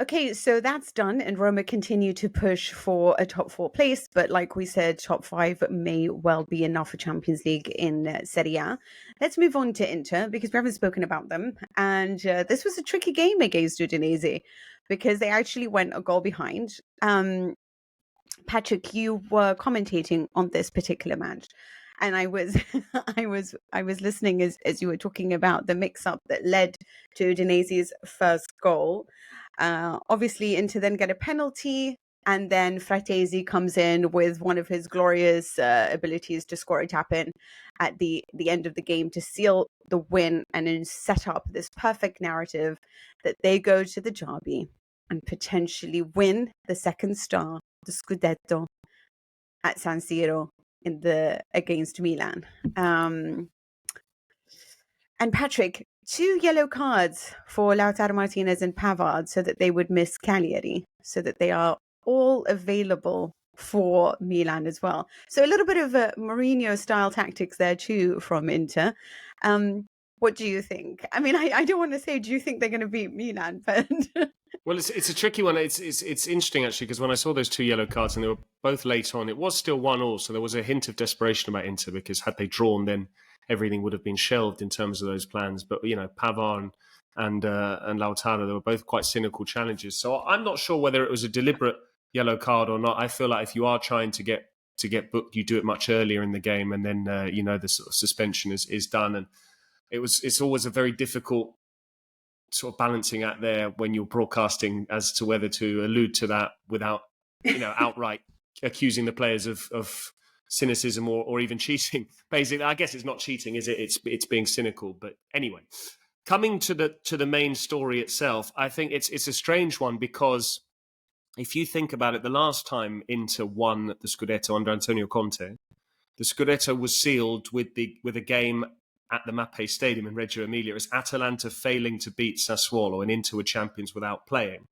Okay, so that's done, and Roma continue to push for a top four place. But like we said, top five may well be enough for Champions League in Serie A. Let's move on to Inter because we haven't spoken about them. And this was a tricky game against Udinese because they actually went a goal behind. Patrick, you were commentating on this particular match, and I was, I was listening as you were talking about the mix-up that led to Udinese's first goal. Obviously, Inter then get a penalty, and then Frattesi comes in with one of his glorious abilities to score a tap in at the end of the game to seal the win and then set up this perfect narrative that they go to the derby and potentially win the second star, the Scudetto, at San Siro in the against Milan. And Patrick, two yellow cards for Lautaro Martinez and Pavard so that they would miss Cagliari, so that they are all available for Milan as well. So a little bit of a Mourinho style tactics there too from Inter. What do you think? I mean, I don't want to say, do you think they're going to beat Milan? But well, it's a tricky one. It's interesting actually because when I saw those two yellow cards and they were both late on, it was still 1-1, so there was a hint of desperation about Inter because had they drawn, then everything would have been shelved in terms of those plans. But Pavard and Lautaro, they were both quite cynical challenges. So I'm not sure whether it was a deliberate yellow card or not. I feel like if you are trying to get booked, you do it much earlier in the game, and then the sort of suspension is done. And it's always a very difficult sort of balancing act there when you're broadcasting as to whether to allude to that without outright accusing the players of cynicism or even cheating. Basically, I guess it's not cheating, is it? It's being cynical. But anyway, coming to the main story itself, I think it's a strange one because if you think about it, the last time Inter won the Scudetto under Antonio Conte, the Scudetto was sealed with a game at the Mapei Stadium in Reggio Emilia. It was Atalanta failing to beat Sassuolo and Inter were champions without playing.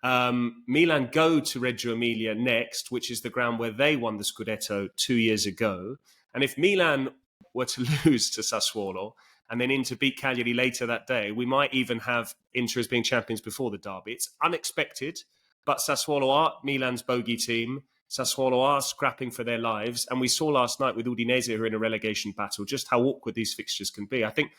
Milan go to Reggio Emilia next, which is the ground where they won the Scudetto 2 years ago. And if Milan were to lose to Sassuolo and then Inter beat Cagliari later that day, we might even have Inter as being champions before the derby. It's unexpected, but Sassuolo are Milan's bogey team. Sassuolo are scrapping for their lives. And we saw last night with Udinese, who are in a relegation battle, just how awkward these fixtures can be. I think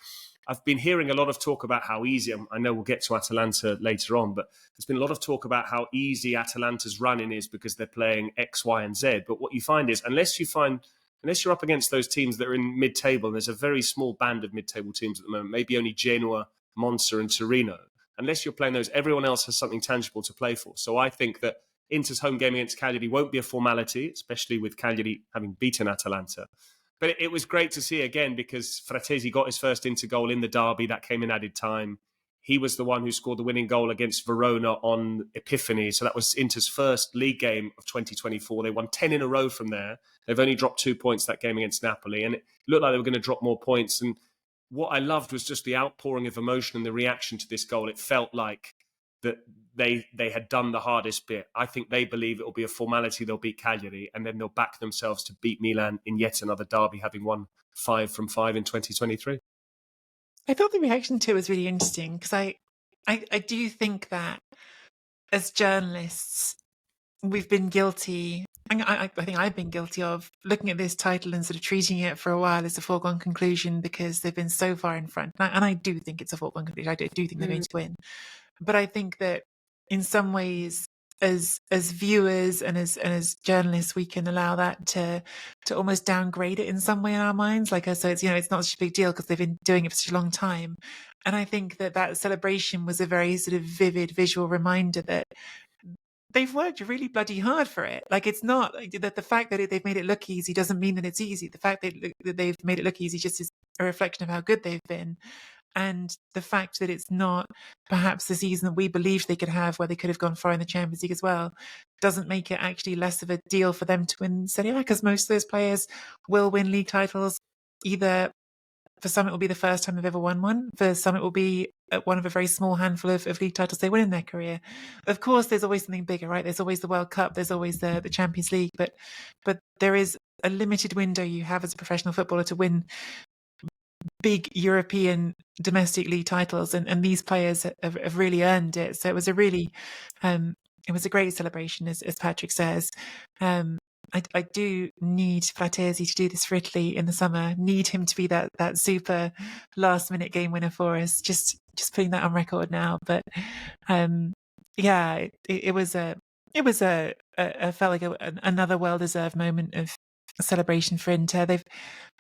I've been hearing a lot of talk about how easy, I know we'll get to Atalanta later on, but there's been a lot of talk about how easy Atalanta's running is because they're playing X, Y, and Z. But what you find is, unless you're up against those teams that are in mid-table, and there's a very small band of mid-table teams at the moment, maybe only Genoa, Monza, and Torino. Unless you're playing those, everyone else has something tangible to play for. So I think that Inter's home game against Cagliari won't be a formality, especially with Cagliari having beaten Atalanta. But it was great to see again because Frattesi got his first Inter goal in the derby. That came in added time. He was the one who scored the winning goal against Verona on Epiphany. So that was Inter's first league game of 2024. They won 10 in a row from there. They've only dropped 2 points that game against Napoli. And it looked like they were going to drop more points. And what I loved was just the outpouring of emotion and the reaction to this goal. It felt like that they had done the hardest bit. I think they believe it will be a formality. They'll beat Cagliari and then they'll back themselves to beat Milan in yet another derby, having won 5 from 5 in 2023. I thought the reaction to it was really interesting because I do think that as journalists, we've been guilty. I think I've been guilty of looking at this title and sort of treating it for a while as a foregone conclusion because they've been so far in front. And I do think it's a foregone conclusion. I do think they're going to win. But I think that in some ways, as viewers and as journalists, we can allow that to almost downgrade it in some way in our minds. Like, so it's it's not such a big deal because they've been doing it for such a long time. And I think that celebration was a very sort of vivid visual reminder that they've worked really bloody hard for it. Like, it's not that the fact that they've made it look easy doesn't mean that it's easy. The fact that they've made it look easy just is a reflection of how good they've been. And the fact that it's not perhaps the season that we believed they could have, where they could have gone far in the Champions League as well, doesn't make it actually less of a deal for them to win Serie A, because most of those players will win league titles. Either for some it will be the first time they've ever won one, for some it will be one of a very small handful of league titles they win in their career. Of course, there's always something bigger, right? There's always the World Cup, there's always the Champions League, but there is a limited window you have as a professional footballer to win big European domestic league titles, and these players have really earned it. So it was a really, it was a great celebration, as Patrick says. I do need Frattesi to do this for Italy in the summer. Need him to be that super last minute game winner for us. Just putting that on record now. But yeah, it was a felt like another well deserved moment of celebration for Inter.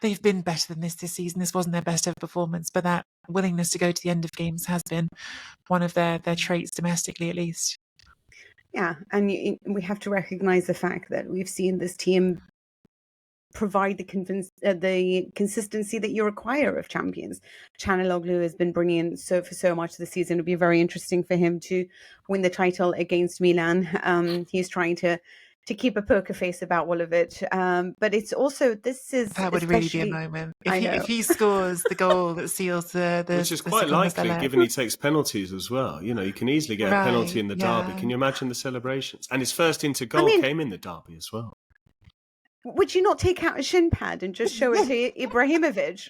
They've been better than this season. This wasn't their best ever performance, but that willingness to go to the end of games has been one of their traits domestically, at least. Yeah, and we have to recognize the fact that we've seen this team provide the consistency that you require of champions. Chanaloglu has been brilliant for so much this season. It'll be very interesting for him to win the title against Milan. He's trying to keep a poker face about all of it. But it's also, that would really be a moment. If he scores the goal that seals the which is quite likely, given he takes penalties as well. You know, you can easily get a penalty in the derby. Can you imagine the celebrations? And his first Inter goal came in the derby as well. Would you not take out a shin pad and just show it to Ibrahimovic?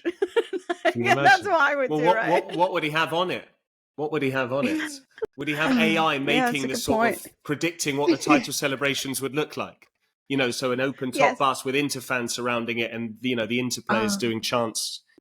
That's what I would do, right? What would he have on it? What would he have on it? Would he have AI making the sort of predicting what the title celebrations would look like? You know, so an open top bus with Inter fans surrounding it, and the Inter players doing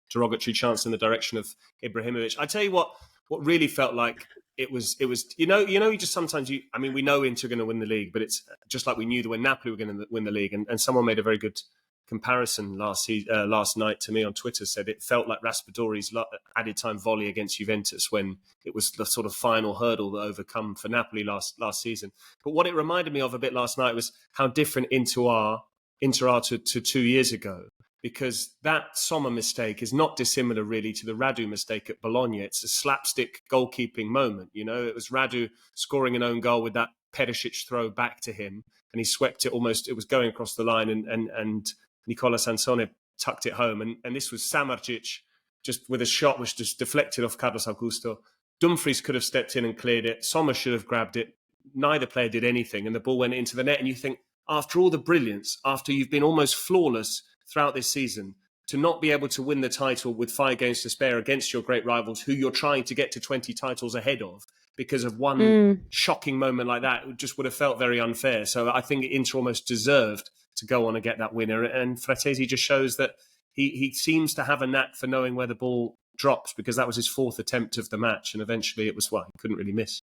derogatory chants in the direction of Ibrahimovic. I tell you what really felt like it was you just sometimes we know Inter are going to win the league, but it's just like we knew that when Napoli were going to win the league, and someone made a very good comparison last night to me on Twitter, said it felt like Raspadori's added time volley against Juventus when it was the sort of final hurdle to overcome for Napoli last season. But what it reminded me of a bit last night was how different Inter are to 2 years ago, because that Sommer mistake is not dissimilar really to the Radu mistake at Bologna. It's a slapstick goalkeeping moment. It was Radu scoring an own goal with that Perisic throw back to him, and he swept it it was going across the line, and Nicola Sansone tucked it home. And this was Samardzic just with a shot which just deflected off Carlos Augusto. Dumfries could have stepped in and cleared it. Sommer should have grabbed it. Neither player did anything, and the ball went into the net. And you think, after all the brilliance, after you've been almost flawless throughout this season, to not be able to win the title with 5 games to spare against your great rivals, who you're trying to get to 20 titles ahead of, because of one shocking moment like that, it just would have felt very unfair. So I think Inter almost deserved to go on and get that winner. And Frattesi just shows that he seems to have a knack for knowing where the ball drops, because that was his 4th attempt of the match, and eventually it was he couldn't really miss.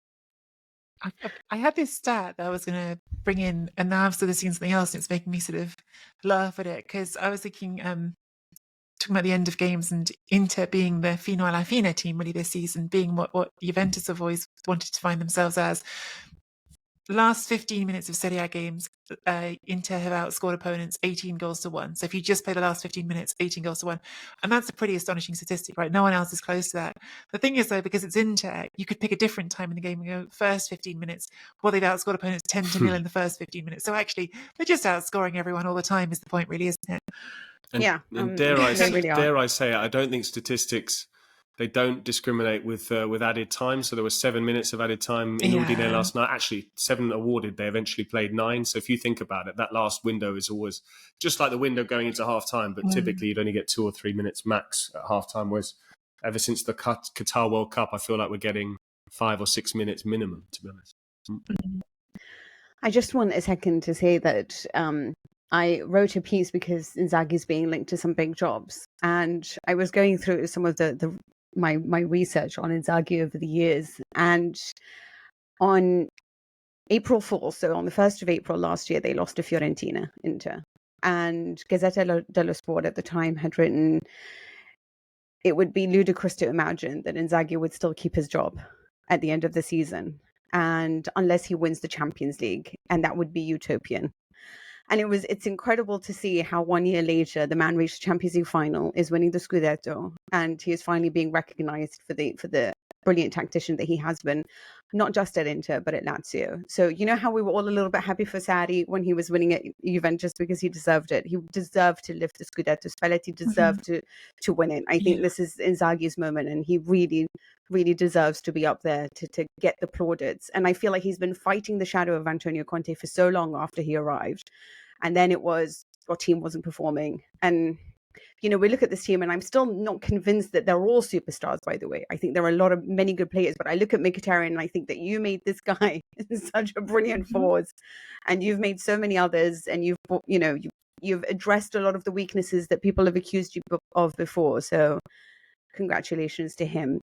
I had this stat that I was going to bring in, and now I've sort of seen something else, and it's making me sort of laugh at it, because I was thinking, talking about the end of games and Inter being the fino alla fine team really this season, being what Juventus have always wanted to find themselves as. Last 15 minutes of Serie A games, Inter have outscored opponents 18 goals to 1. So if you just play the last 15 minutes, 18 goals to 1. And that's a pretty astonishing statistic, right? No one else is close to that. The thing is, though, because it's Inter, you could pick a different time in the game and go, first 15 minutes, they've outscored opponents 10-0 in the first 15 minutes. So actually, they're just outscoring everyone all the time is the point, really, isn't it? And dare I say it, I don't think statistics, they don't discriminate with added time. So there was 7 minutes of added time in Udine last night. Actually, 7 awarded. They eventually played 9. So if you think about it, that last window is always just like the window going into half time. But typically, you'd only get 2 or 3 minutes max at half time. Whereas ever since the Qatar World Cup, I feel like we're getting 5 or 6 minutes minimum, to be honest. I just want a second to say that I wrote a piece because Inzaghi's being linked to some big jobs, and I was going through some of my research on Inzaghi over the years, and on April 4th, so on the 1st of April last year, they lost to Fiorentina, Inter, and Gazzetta dello Sport at the time had written, it would be ludicrous to imagine that Inzaghi would still keep his job at the end of the season, and unless he wins the Champions League, and that would be utopian. And it's incredible to see how 1 year later the man reached the Champions League final, is winning the Scudetto, and he is finally being recognized for the brilliant tactician that he has been, not just at Inter but at Lazio. So you know how we were all a little bit happy for Sarri when he was winning at Juventus, because he deserved it. He deserved to lift the Scudetto. Spalletti deserved to win it. I think this is Inzaghi's moment, and he really, really deserves to be up there to get the plaudits. And I feel like he's been fighting the shadow of Antonio Conte for so long after he arrived. And then it was, our team wasn't performing. And we look at this team, and I'm still not convinced that they're all superstars, by the way. I think there are many good players, but I look at Mkhitaryan and I think that you made this guy such a brilliant force, and you've made so many others, and you've addressed a lot of the weaknesses that people have accused you of before. So congratulations to him.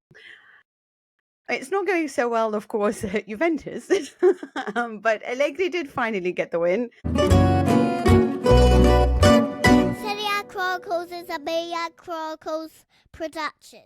It's not going so well, of course, at Juventus, but Allegri did finally get the win. Serie Chronicles is a Chronicles production.